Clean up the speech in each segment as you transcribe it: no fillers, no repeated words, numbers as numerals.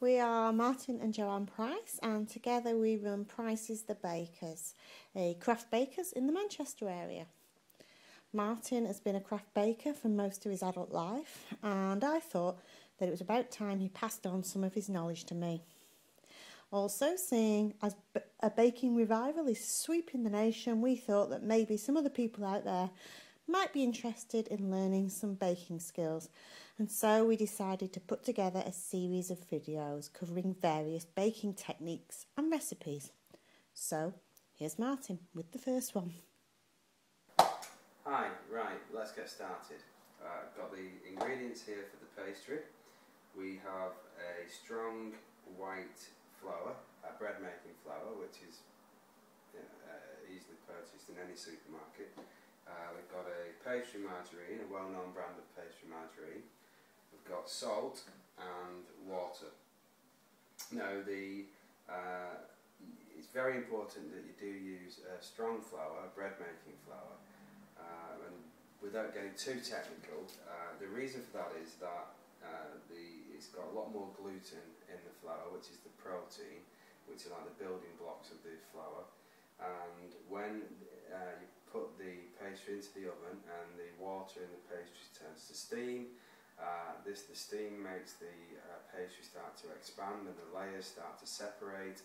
We are Martin and Joanne Price, and together we run Price's The Bakers, a craft bakers in the Manchester area. Martin has been a craft baker for most of his adult life, and I thought that it was about time he passed on some of his knowledge to me. Also, seeing as a baking revival is sweeping the nation, we thought that maybe some other people out there might be interested in learning some baking skills, and so we decided to put together a series of videos covering various baking techniques and recipes. So here's Martin with the first one. Hi, right, let's get started. I've got the ingredients here for the pastry. We have a strong white flour, a bread making flour, which is easily purchased in any supermarket. We've got a pastry margarine, a well-known brand of pastry margarine. We've got salt and water. Now, it's very important that you do use a strong flour, a bread making flour. And without getting too technical, the reason for that is that it's got a lot more gluten in the flour, which is the protein, which are like the building blocks of the flour. And when you put the pastry into the oven and the water in the pastry turns to steam, the steam makes the pastry start to expand and the layers start to separate.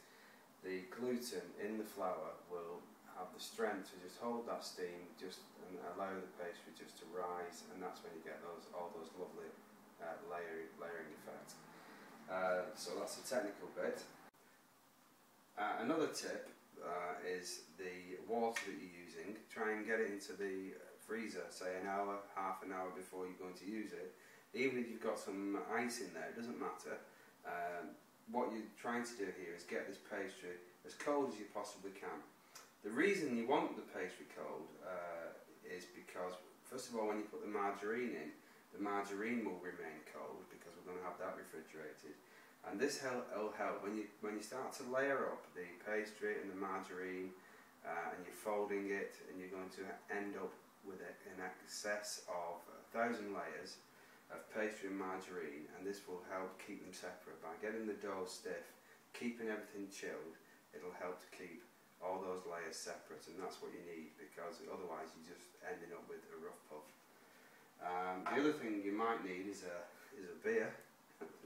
The gluten in the flour will have the strength to just hold that steam and allow the pastry just to rise, and that's when you get all those lovely layering effects. So that's the technical bit. Another tip is the water that you're using. Try and get it into the freezer, say an hour, half an hour before you're going to use it. Even if you've got some ice in there, it doesn't matter. What you're trying to do here is get this pastry as cold as you possibly can. The reason you want the pastry cold is because, first of all, when you put the margarine in, the margarine will remain cold because we're going to have that refrigerated. And this will help when you start to layer up the pastry and the margarine, and you're folding it, and you're going to end up with an excess of 1,000 layers of pastry and margarine, and this will help keep them separate. By getting the dough stiff, keeping everything chilled, it'll help to keep all those layers separate, and that's what you need, because otherwise you're just ending up with a rough puff. The other thing you might need is a beer.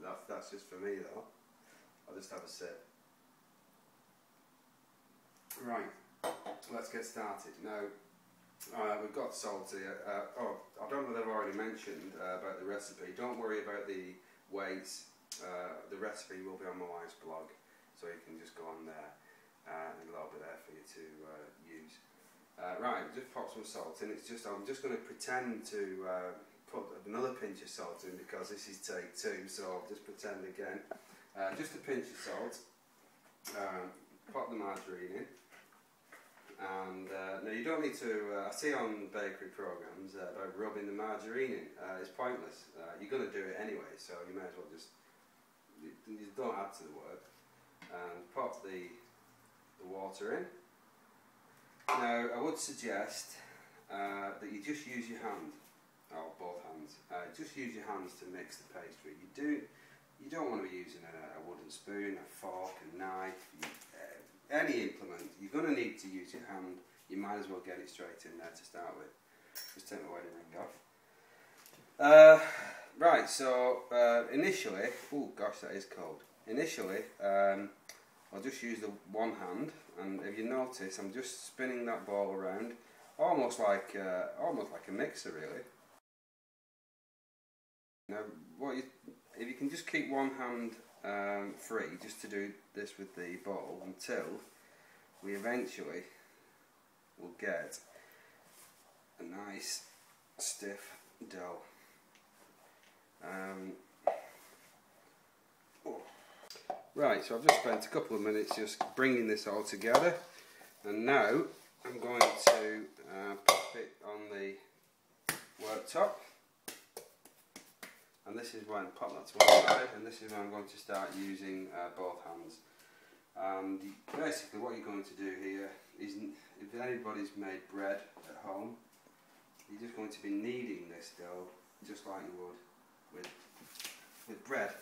That's just for me though. I'll just have a sip. Right, let's get started. Now, we've got salt here. I don't know if I've already mentioned about the recipe. Don't worry about the weights. The recipe will be on my wife's blog, so you can just go on there. And a little bit there for you to use. Right, just pop some salt in. I'm just going to pretend to put another pinch of salt in because this is take 2, so I'll just pretend again. Just a pinch of salt. Pop the margarine in. And now you don't need to, I see on bakery programs about rubbing the margarine in. It's pointless. You're going to do it anyway, so you may as well just, you don't add to the work. And pop the water in. Now, I would suggest that you just use your hand, or both hands. Just use your hands to mix the pastry. You don't want to be using a wooden spoon, a fork, a knife, any implement. You're going to need to use your hand. You might as well get it straight in there to start with. Just take my wedding ring off. Right, so initially, oh gosh, that is cold. Initially, I'll just use the one hand, and if you notice, I'm just spinning that ball around, almost like a mixer, really. Now, if you can just keep one hand free, just to do this with the bowl until we eventually will get a nice stiff dough. Right, so I've just spent a couple of minutes just bringing this all together, and now I'm going to pop it on the worktop, and this is when, pop that to one side, and this is when I'm going to start using both hands. And basically what you're going to do here is, if anybody's made bread at home, you're just going to be kneading this dough just like you would with bread.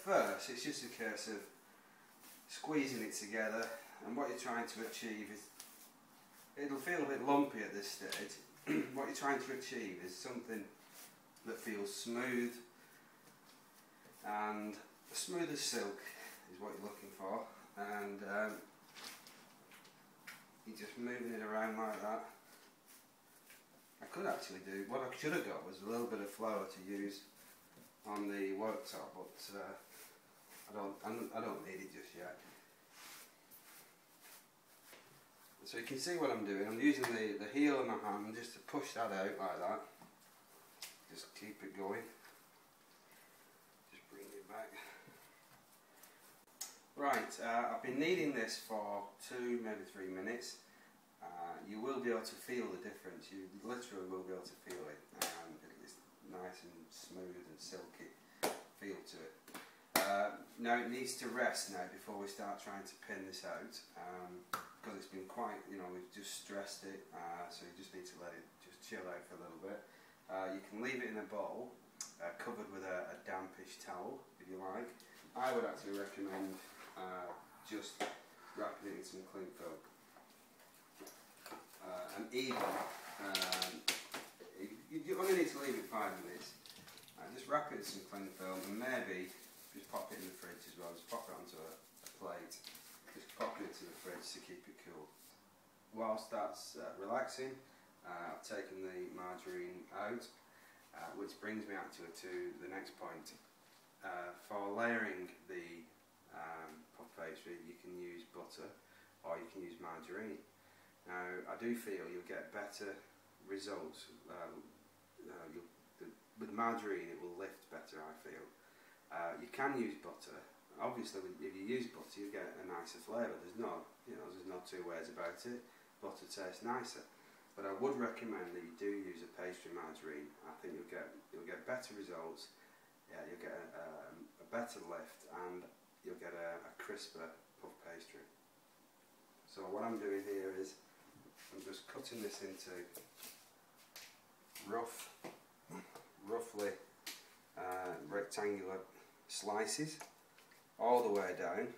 first it's just a case of squeezing it together, and what you're trying to achieve is, it'll feel a bit lumpy at this stage. What you're trying to achieve is something that feels smooth, and smooth as silk is what you're looking for, and you're just moving it around like that. I could actually do, what I should have got was a little bit of flour to use on the worktop, but I don't need it just yet. So you can see what I'm doing. I'm using the heel of my hand just to push that out like that. Just keep it going. Just bring it back. Right, I've been kneading this for 2, maybe 3 minutes. You will be able to feel the difference. You literally will be able to feel it. It's nice and smooth and silky feel to it. Now it needs to rest now before we start trying to pin this out, because it's been quite, we've just stressed it, so you just need to let it just chill out for a little bit. You can leave it in a bowl, covered with a dampish towel if you like. I would actually recommend just wrapping it in some cling film. And even, you only need to leave it 5 minutes. Just wrap it in some cling film and maybe just pop it in the fridge as well. Just pop it onto a plate. Just pop it into the fridge to keep it cool. Whilst that's relaxing, I've taken the margarine out, which brings me actually to the next point. For layering the puff pastry, you can use butter or you can use margarine. Now, I do feel you'll get better results. With margarine, it will lift better, I feel. You can use butter. Obviously, if you use butter, you get a nicer flavour. There's no two ways about it. Butter tastes nicer. But I would recommend that you do use a pastry margarine. I think you'll get better results. Yeah, you'll get a better lift, and you'll get a crisper puff pastry. So what I'm doing here is I'm just cutting this into roughly rectangular slices all the way down,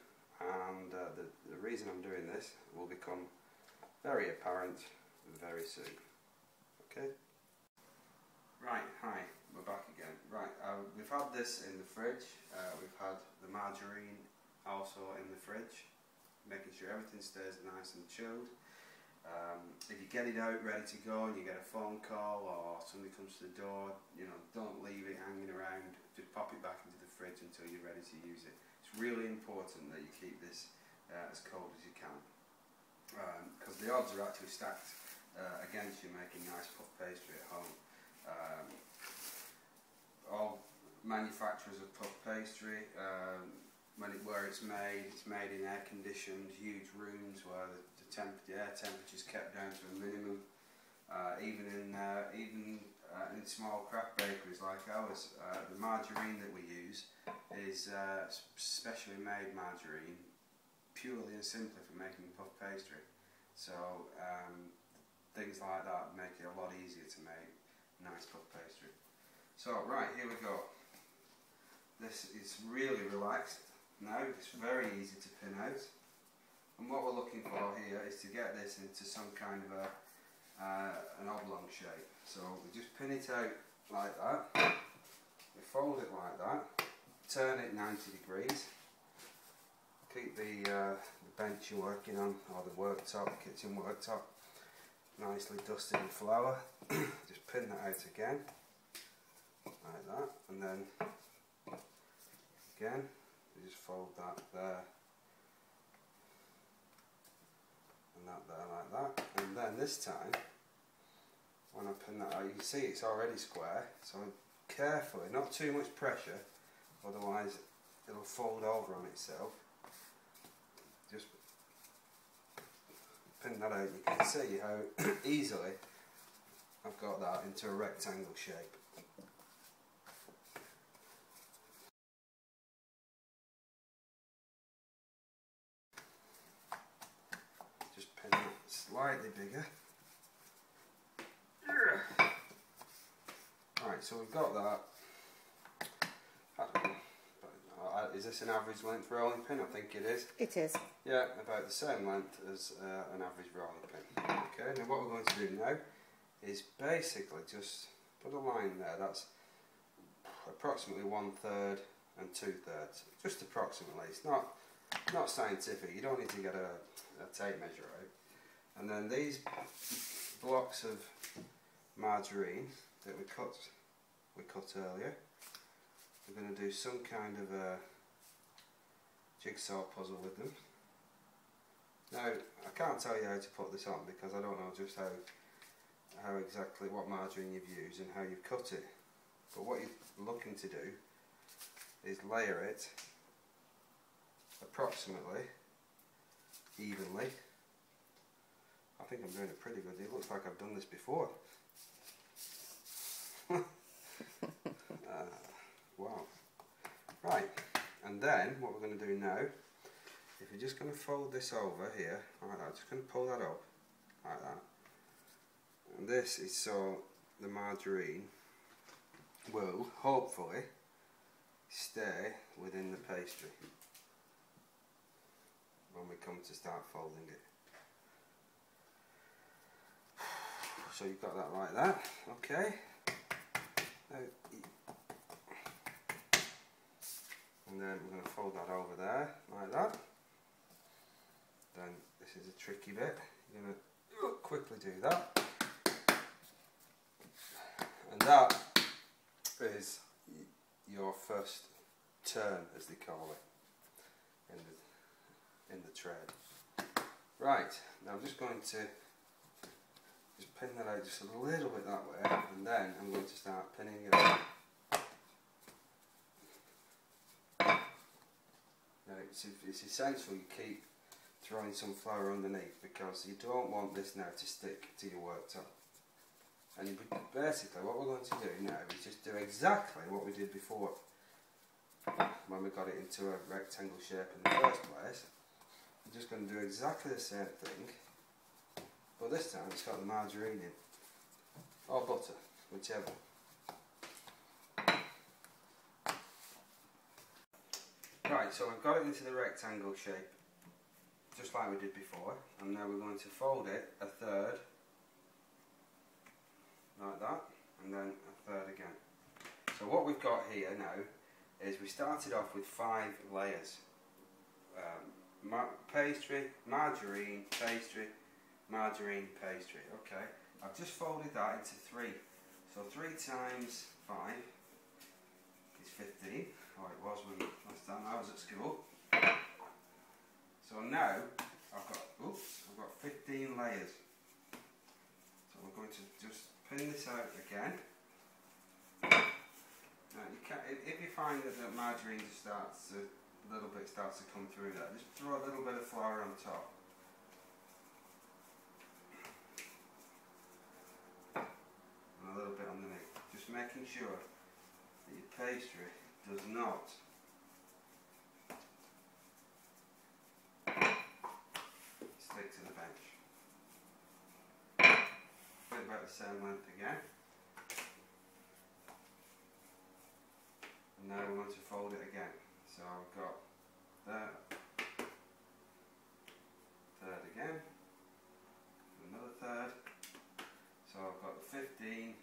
and the reason I'm doing this will become very apparent very soon. Okay? Right, hi, we're back again. Right, we've had this in the fridge, we've had the margarine also in the fridge, making sure everything stays nice and chilled. If you get it out ready to go and you get a phone call or somebody comes to the door, don't leave it hanging around. Just pop it back into the fridge until you're ready to use it. It's really important that you keep this as cold as you can, because the odds are actually stacked against you making nice puff pastry at home. All manufacturers of puff pastry, where it's made in air-conditioned huge rooms where the air temperature is kept down to a minimum. Even in small craft bakeries like ours, the margarine that we use is specially made margarine, purely and simply for making puff pastry. So things like that make it a lot easier to make nice puff pastry. So right, here we go. This is really relaxed now. It's very easy to pin out. And what we're looking for here is to get this into some kind of an oblong shape. So we just pin it out like that, we fold it like that, turn it 90 degrees, keep the bench you're working on, or the worktop, kitchen worktop, nicely dusted with flour. Just pin that out again, like that, and then again, we just fold that there, and that there like that, and then this time when I pin that out, you can see it's already square, so carefully, not too much pressure, otherwise it'll fold over on itself. Just pin that out, you can see how easily I've got that into a rectangle shape. Just pin that slightly bigger. Right, so we've got that. I don't know, but is this an average length rolling pin? I think it is. It is. Yeah, about the same length as an average rolling pin. Okay, now what we're going to do now is basically just put a line there. That's approximately 1/3 and 2/3. Just approximately. It's not scientific. You don't need to get a tape measure out. And then these blocks of margarine that we cut earlier, we're going to do some kind of a jigsaw puzzle with them. Now, I can't tell you how to put this on because I don't know just how exactly what margarine you've used and how you've cut it. But what you're looking to do is layer it approximately evenly. I think I'm doing it pretty good. It looks like I've done this before. Wow. Right, and then what we're going to do now, if you're just going to fold this over here, like that, just going to pull that up, like that. And this is so the margarine will hopefully stay within the pastry when we come to start folding it. So you've got that like that, okay. Now, and then we're going to fold that over there, like that. Then this is a tricky bit, you're going to quickly do that. And that is your first turn, as they call it, in the trade. Right, now I'm just going to just pin that out just a little bit that way, and then I'm going to start pinning it out. Now it's essential you keep throwing some flour underneath because you don't want this now to stick to your worktop. And basically what we're going to do now is just do exactly what we did before when we got it into a rectangle shape in the first place. We're just going to do exactly the same thing, but this time it's got the margarine in, or butter, whichever. Right, so we've got it into the rectangle shape, just like we did before, and now we're going to fold it 1/3, like that, and then 1/3 again. So what we've got here now is we started off with 5 layers. Pastry, margarine, pastry, margarine, pastry. Okay, I've just folded that into 3. So 3 times 5 is 15, or it was when last time I was at school. So now I've got 15 layers. So we're going to just pin this out again. Now you can, if you find that the margarine just starts to come through there, just throw a little bit of flour on top. And a little bit underneath. Just making sure that your pastry does not stick to the bench. About the same length again. And now we're going to fold it again. So I've got that, 1/3 again, another 1/3. So I've got the 15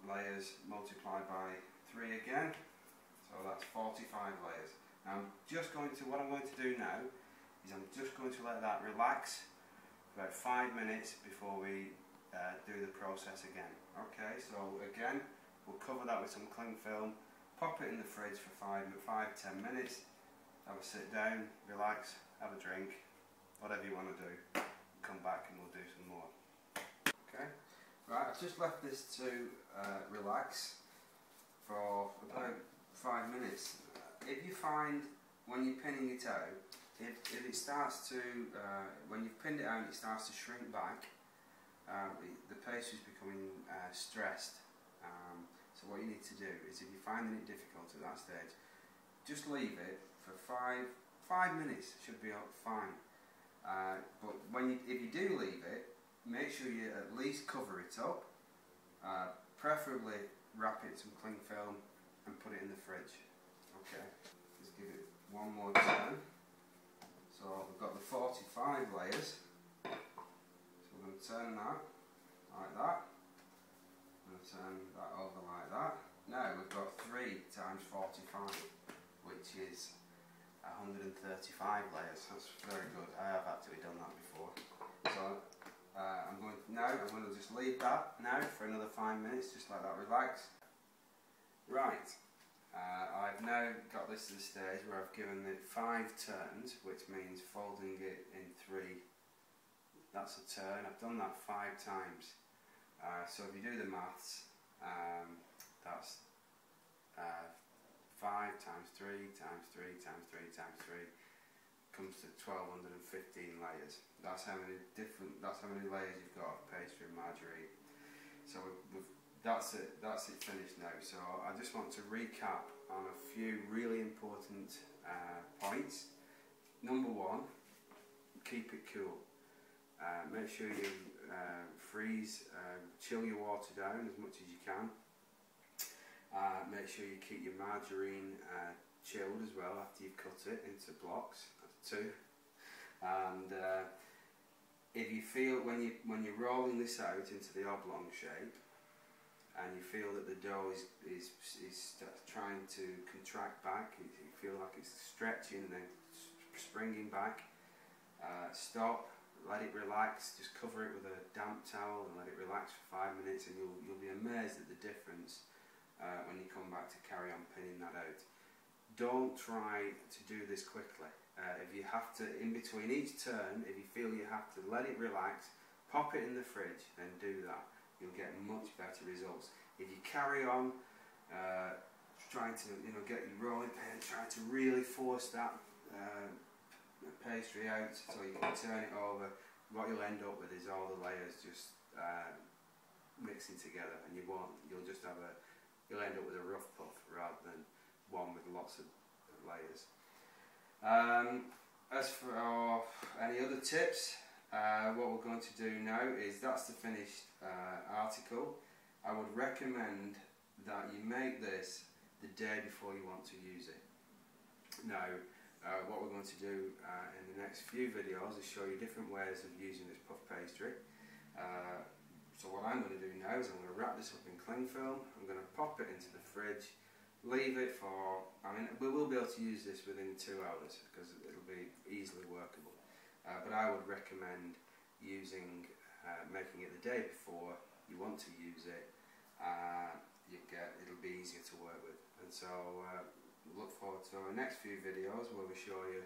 layers multiplied by 3 again. So that's 45 layers. Now what I'm going to do now is I'm just going to let that relax about 5 minutes before we do the process again. Okay, so again, we'll cover that with some cling film, pop it in the fridge for 5-10 minutes, have a sit down, relax, have a drink, whatever you want to do, come back and we'll do some more. Okay, right, I've just left this to relax for about 5 minutes. If you find when you're pinning it out, if it starts to, when you've pinned it out and it starts to shrink back, the pastry is becoming stressed. So what you need to do is, if you're finding it difficult at that stage, just leave it for 5 minutes, should be fine. But if you do leave it, make sure you at least cover it up, preferably wrap it in some cling film and put it in the fridge. Okay, let's give it one more turn. So we've got the 45 layers. So we're going to turn that like that. I'm going to turn that over like that. Now we've got 3 times 45, which is 135 layers. That's very good. I have actually done that before. So I'm going to just leave that now for another 5 minutes, just like that, relax. Right, I've now got this to the stage where I've given it 5 turns, which means folding it in 3. That's a turn. I've done that 5 times. So if you do the maths, that's 5 times 3 times 3 times 3 times 3 comes to 1215 layers. That's how many layers you've got of pastry and margarine. So that's it finished now. So I just want to recap on a few really important points. Number 1, keep it cool. Make sure you chill your water down as much as you can. Make sure you keep your margarine chilled as well after you've cut it into blocks. That's 2. And if you feel when you're rolling this out into the oblong shape, and you feel that the dough is trying to contract back, you feel like it's stretching and then springing back, stop. Let it relax. Just cover it with a damp towel and let it relax for 5 minutes, and you'll be amazed at the difference when you come back to carry on pinning that out. Don't try to do this quickly. If you have to, in between each turn, if you feel you have to let it relax, pop it in the fridge, then do that. You'll get much better results. If you carry on trying to get your rolling pin, trying to really force that pastry out so you can turn it over, what you'll end up with is all the layers just mixing together, and you'll end up with a rough puff rather than one with lots of layers. As for any other tips, what we're going to do now is that's the finished article. I would recommend that you make this the day before you want to use it. Now, what we're going to do in the next few videos is show you different ways of using this puff pastry. So what I'm going to do now is I'm going to wrap this up in cling film. I'm going to pop it into the fridge, leave it for, we will be able to use this within 2 hours because it'll be easily workable. But I would recommend making it the day before you want to use it. It'll be easier to work with. And so look forward to our next few videos where we show you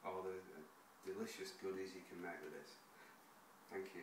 all the delicious goodies you can make with this. Thank you.